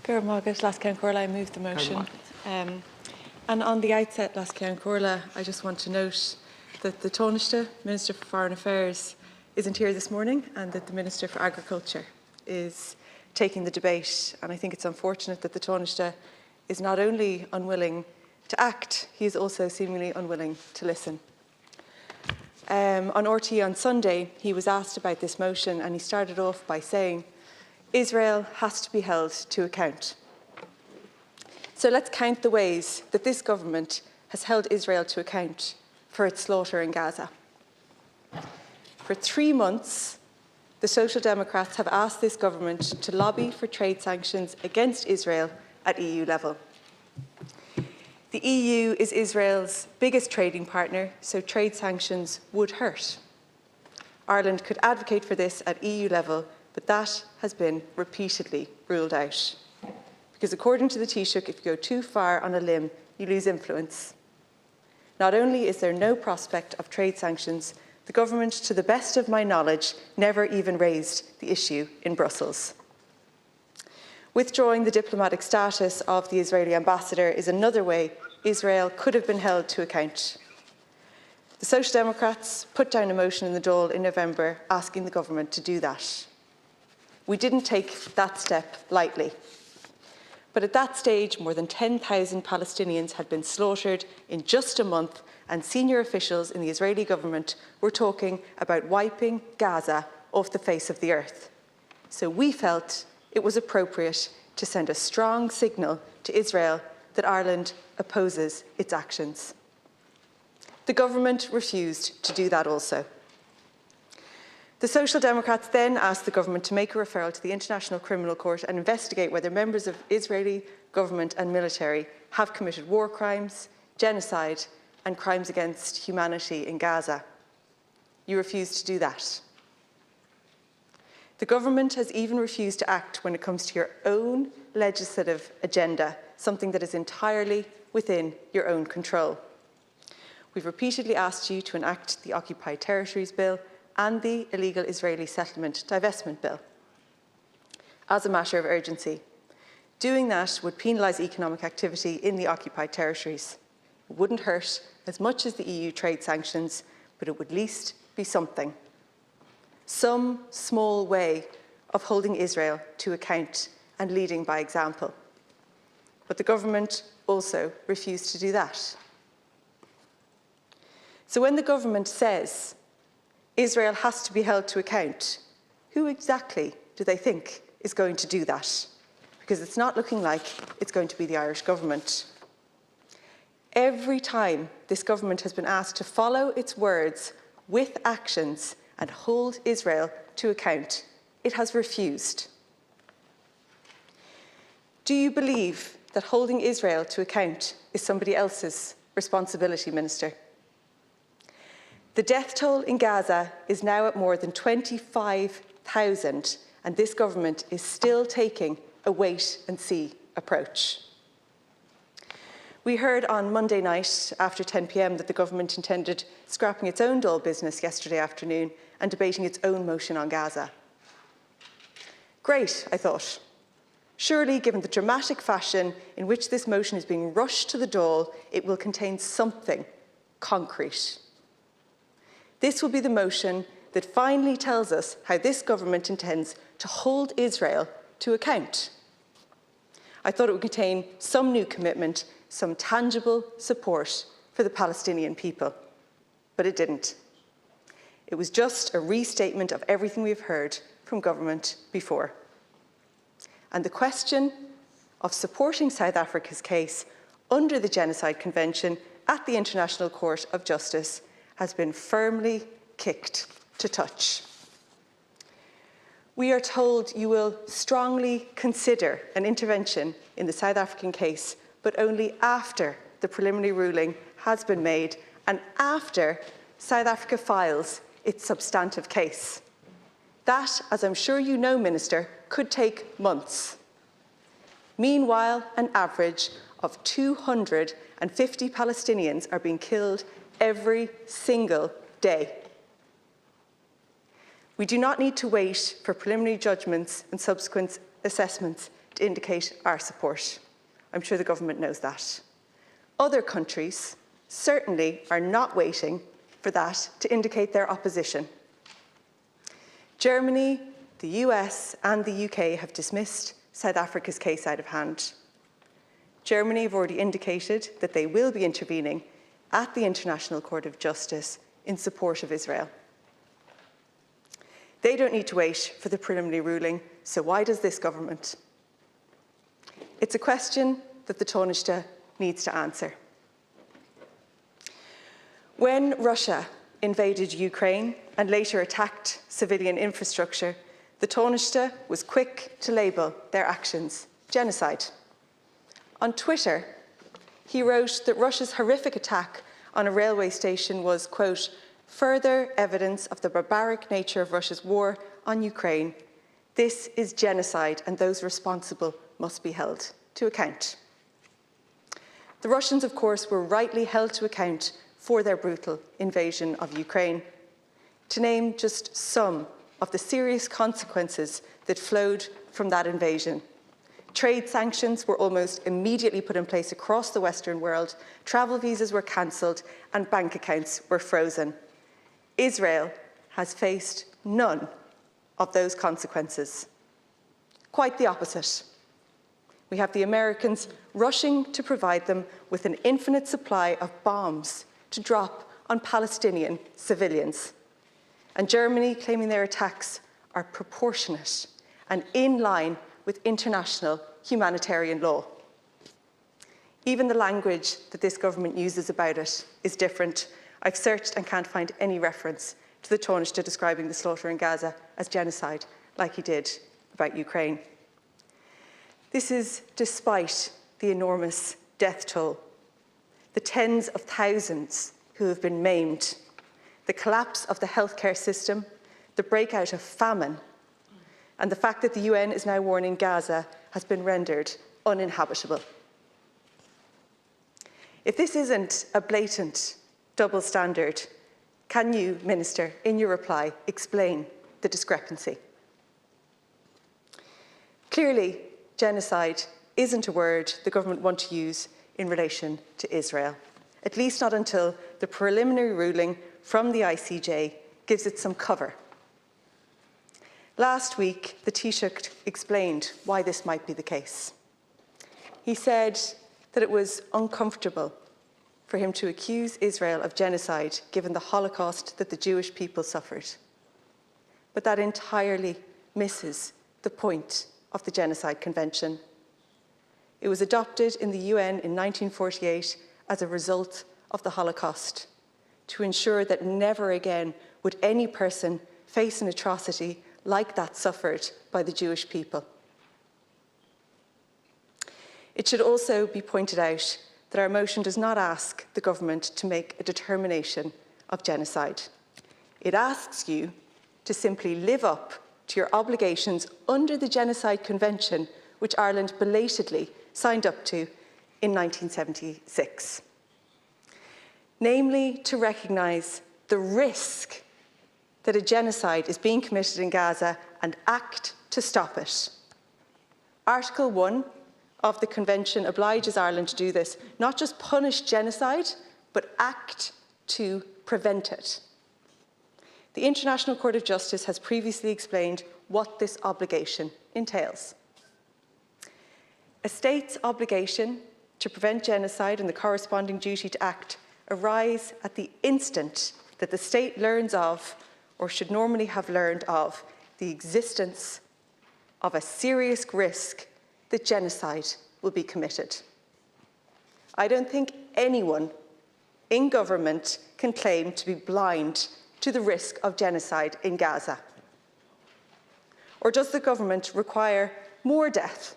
Gura Mágat, Las Ceann Comhairle, I move the motion. And on the outset, Las Ceann Comhairle, I just want to note that the Taoiseach, Minister for Foreign Affairs, isn't here this morning, and that the Minister for Agriculture is taking the debate. And I think it's unfortunate that the Taoiseach is not only unwilling to act, he is also seemingly unwilling to listen. On RTE on Sunday, he was asked about this motion, and he started off by saying, Israel has to be held to account. So let's count the ways that this government has held Israel to account for its slaughter in Gaza. For 3 months, the Social Democrats have asked this government to lobby for trade sanctions against Israel at EU level. The EU is Israel's biggest trading partner, so trade sanctions would hurt. Ireland could advocate for this at EU level, but that has been repeatedly ruled out. Because according to the Taoiseach, if you go too far on a limb, you lose influence. Not only is there no prospect of trade sanctions, the government, to the best of my knowledge, never even raised the issue in Brussels. Withdrawing the diplomatic status of the Israeli ambassador is another way Israel could have been held to account. The Social Democrats put down a motion in the Dáil in November asking the government to do that. We didn't take that step lightly. But at that stage, more than 10,000 Palestinians had been slaughtered in just a month, and senior officials in the Israeli government were talking about wiping Gaza off the face of the earth. So we felt it was appropriate to send a strong signal to Israel that Ireland opposes its actions. The government refused to do that also. The Social Democrats then asked the government to make a referral to the International Criminal Court and investigate whether members of Israeli government and military have committed war crimes, genocide, and crimes against humanity in Gaza. You refused to do that. The government has even refused to act when it comes to your own legislative agenda, something that is entirely within your own control. We've repeatedly asked you to enact the Occupied Territories Bill and the Illegal Israeli Settlement Divestment Bill as a matter of urgency. Doing that would penalise economic activity in the occupied territories. It wouldn't hurt as much as the EU trade sanctions, but it would at least be something. Some small way of holding Israel to account and leading by example. But the government also refused to do that. So when the government says Israel has to be held to account, who exactly do they think is going to do that? Because it's not looking like it's going to be the Irish government. Every time this government has been asked to follow its words with actions and hold Israel to account, it has refused. Do you believe that holding Israel to account is somebody else's responsibility, Minister? The death toll in Gaza is now at more than 25,000, and this government is still taking a wait-and-see approach. We heard on Monday night, after 10 p.m, that the government intended scrapping its own Dáil business yesterday afternoon and debating its own motion on Gaza. Great, I thought. Surely, given the dramatic fashion in which this motion is being rushed to the Dáil, it will contain something concrete. This will be the motion that finally tells us how this government intends to hold Israel to account. I thought it would contain some new commitment, some tangible support for the Palestinian people, but it didn't. It was just a restatement of everything we've heard from government before. And the question of supporting South Africa's case under the Genocide Convention at the International Court of Justice has been firmly kicked to touch. We are told you will strongly consider an intervention in the South African case, but only after the preliminary ruling has been made and after South Africa files its substantive case. That, as I'm sure you know, Minister, could take months. Meanwhile, an average of 250 Palestinians are being killed every single day. We do not need to wait for preliminary judgments and subsequent assessments to indicate our support. I'm sure the government knows that. Other countries certainly are not waiting for that to indicate their opposition. Germany, the US and the UK have dismissed South Africa's case out of hand. Germany have already indicated that they will be intervening at the International Court of Justice in support of Israel. They don't need to wait for the preliminary ruling, so why does this government? It's a question that the Taoiseach needs to answer. When Russia invaded Ukraine and later attacked civilian infrastructure, the Taoiseach was quick to label their actions genocide. On Twitter, he wrote that Russia's horrific attack on a railway station was, quote, further evidence of the barbaric nature of Russia's war on Ukraine. This is genocide and those responsible must be held to account. The Russians, of course, were rightly held to account for their brutal invasion of Ukraine. To name just some of the serious consequences that flowed from that invasion. Trade sanctions were almost immediately put in place across the Western world, travel visas were cancelled, and bank accounts were frozen. Israel has faced none of those consequences. Quite the opposite. We have the Americans rushing to provide them with an infinite supply of bombs to drop on Palestinian civilians, and Germany claiming their attacks are proportionate and in line with international humanitarian law. Even the language that this government uses about it is different. I've searched and can't find any reference to the Taoiseach describing the slaughter in Gaza as genocide, like he did about Ukraine. This is despite the enormous death toll, the tens of thousands who have been maimed, the collapse of the healthcare system, the breakout of famine, and the fact that the UN is now warning Gaza has been rendered uninhabitable. If this isn't a blatant double standard, can you, Minister, in your reply, explain the discrepancy? Clearly, genocide isn't a word the government want to use in relation to Israel, at least not until the preliminary ruling from the ICJ gives it some cover. Last week, the Taoiseach explained why this might be the case. He said that it was uncomfortable for him to accuse Israel of genocide given the Holocaust that the Jewish people suffered. But that entirely misses the point of the Genocide Convention. It was adopted in the UN in 1948 as a result of the Holocaust to ensure that never again would any person face an atrocity like that suffered by the Jewish people. It should also be pointed out that our motion does not ask the government to make a determination of genocide. It asks you to simply live up to your obligations under the Genocide Convention, which Ireland belatedly signed up to in 1976. Namely, to recognise the risk that a genocide is being committed in Gaza and act to stop it. Article 1 of the Convention obliges Ireland to do this, not just punish genocide, but act to prevent it. The International Court of Justice has previously explained what this obligation entails. A state's obligation to prevent genocide and the corresponding duty to act arise at the instant that the state learns of, or should normally have learned of, the existence of a serious risk that genocide will be committed. I don't think anyone in government can claim to be blind to the risk of genocide in Gaza. Or does the government require more death,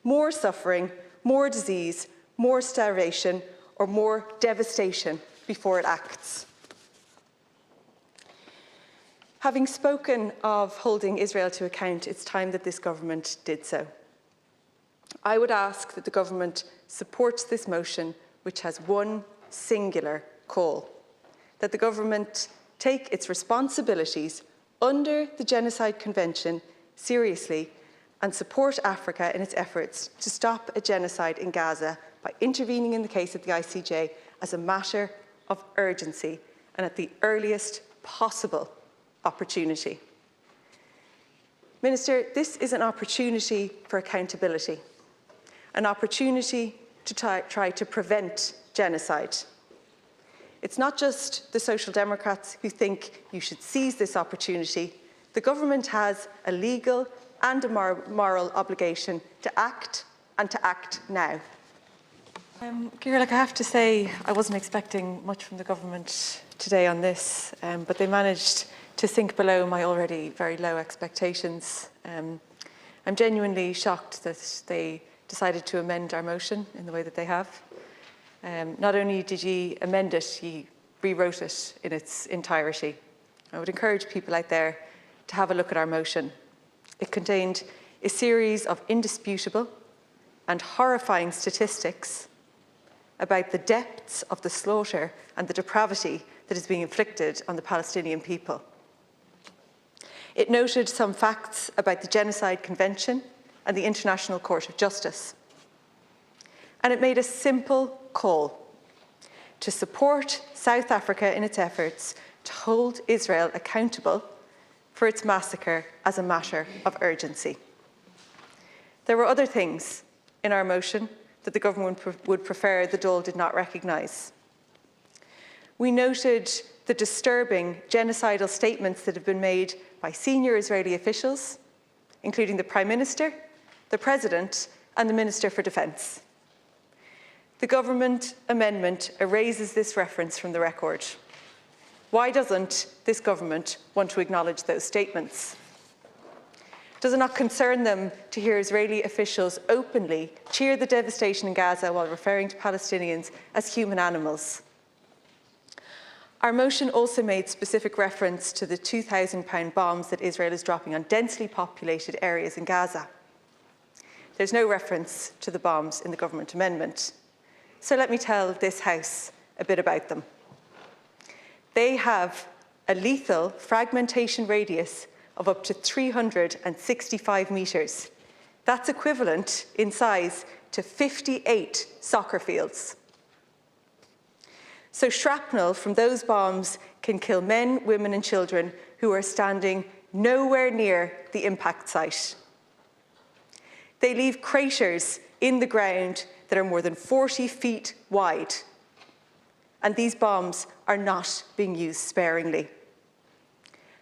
more suffering, more disease, more starvation, or more devastation before it acts? Having spoken of holding Israel to account, it's time that this government did so. I would ask that the government supports this motion, which has one singular call, that the government take its responsibilities under the Genocide Convention seriously and support Africa in its efforts to stop a genocide in Gaza by intervening in the case of the ICJ as a matter of urgency and at the earliest possible opportunity. Minister, this is an opportunity for accountability, an opportunity to try to prevent genocide. It's not just the Social Democrats who think you should seize this opportunity. The government has a legal and a moral obligation to act, and to act now. Ciara, I have to say I wasn't expecting much from the government today on this, but they managed to sink below my already very low expectations. I'm genuinely shocked that they decided to amend our motion in the way that they have. Not only did ye amend it, ye rewrote it in its entirety. I would encourage people out there to have a look at our motion. It contained a series of indisputable and horrifying statistics about the depths of the slaughter and the depravity that is being inflicted on the Palestinian people. It noted some facts about the Genocide Convention and the International Court of Justice. And it made a simple call to support South Africa in its efforts to hold Israel accountable for its massacre as a matter of urgency. There were other things in our motion that the government would prefer the Dáil did not recognise. We noted the disturbing genocidal statements that have been made by senior Israeli officials, including the Prime Minister, the President, and the Minister for Defence. The government amendment erases this reference from the record. Why doesn't this government want to acknowledge those statements? Does it not concern them to hear Israeli officials openly cheer the devastation in Gaza while referring to Palestinians as human animals? Our motion also made specific reference to the 2,000-pound bombs that Israel is dropping on densely populated areas in Gaza. There's no reference to the bombs in the government amendment. So let me tell this House a bit about them. They have a lethal fragmentation radius of up to 365 metres. That's equivalent in size to 58 soccer fields. So shrapnel from those bombs can kill men, women and children who are standing nowhere near the impact site. They leave craters in the ground that are more than 40 feet wide. And these bombs are not being used sparingly.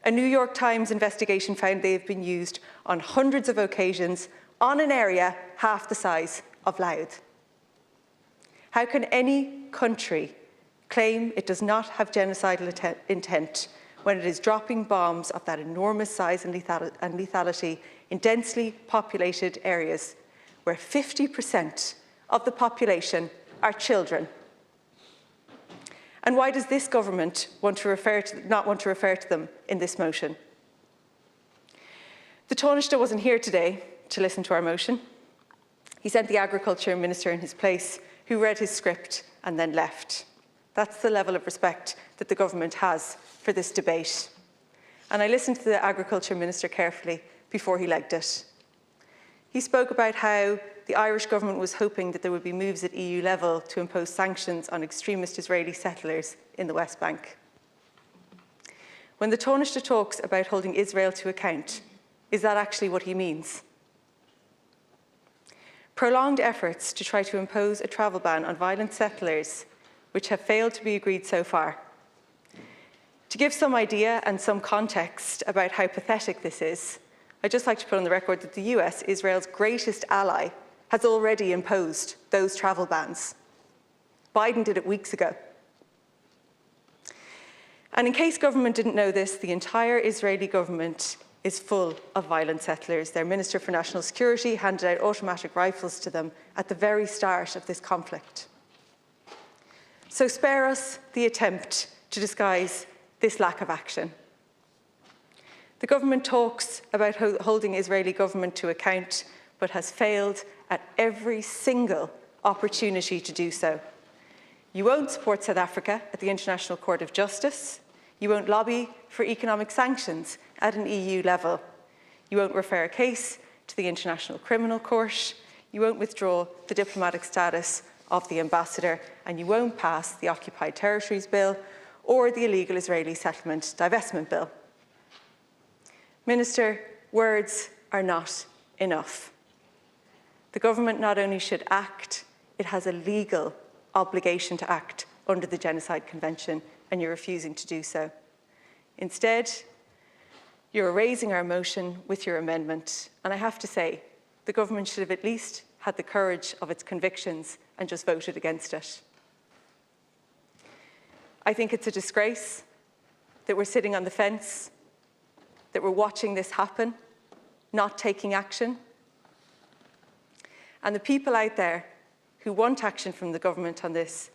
A New York Times investigation found they have been used on hundreds of occasions on an area half the size of Louth. How can any country claim it does not have genocidal intent when it is dropping bombs of that enormous size and lethality in densely populated areas where 50% of the population are children? And why does this government not want to refer to them in this motion? The Taoiseach wasn't here today to listen to our motion. He sent the Agriculture Minister in his place, who read his script and then left. That's the level of respect that the government has for this debate. And I listened to the Agriculture Minister carefully before he legged it. He spoke about how the Irish government was hoping that there would be moves at EU level to impose sanctions on extremist Israeli settlers in the West Bank. When the Taoiseach talks about holding Israel to account, is that actually what he means? Prolonged efforts to try to impose a travel ban on violent settlers, which have failed to be agreed so far. To give some idea and some context about how pathetic this is, I'd just like to put on the record that the US, Israel's greatest ally, has already imposed those travel bans. Biden did it weeks ago. And in case government didn't know this, the entire Israeli government is full of violent settlers. Their Minister for National Security handed out automatic rifles to them at the very start of this conflict. So spare us the attempt to disguise this lack of action. The government talks about holding Israeli government to account, but has failed at every single opportunity to do so. You won't support South Africa at the International Court of Justice. You won't lobby for economic sanctions at an EU level. You won't refer a case to the International Criminal Court, you won't withdraw the diplomatic status of the ambassador, and you won't pass the Occupied Territories Bill or the Illegal Israeli Settlement Divestment Bill. Minister, words are not enough. The government not only should act, it has a legal obligation to act under the Genocide Convention, and you're refusing to do so. Instead, you're erasing our motion with your amendment, and I have to say, the government should have at least had the courage of its convictions and just voted against it. I think it's a disgrace that we're sitting on the fence, that we're watching this happen, not taking action. And the people out there who want action from the government on this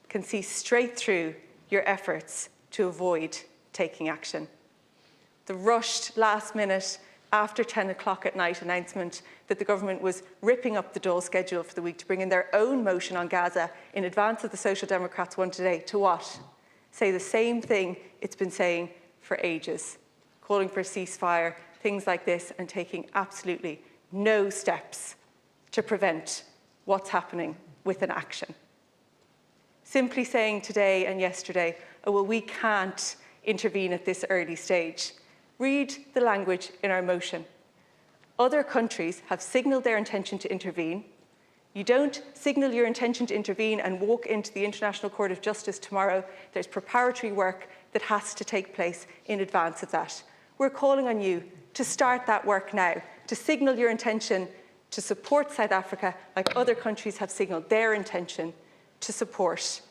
can see straight through your efforts to avoid taking action. The rushed last minute after 10 o'clock at night announcement that the government was ripping up the Dáil schedule for the week to bring in their own motion on Gaza in advance of the Social Democrats one today, to what? Say the same thing it's been saying for ages, calling for a ceasefire, things like this, and taking absolutely no steps to prevent what's happening with an action. Simply saying today and yesterday, oh, well, we can't intervene at this early stage. Read the language in our motion. Other countries have signalled their intention to intervene. You don't signal your intention to intervene and walk into the International Court of Justice tomorrow. There's preparatory work that has to take place in advance of that. We're calling on you to start that work now, to signal your intention to support South Africa, like other countries have signalled their intention to support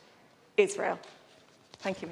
Israel. Thank you.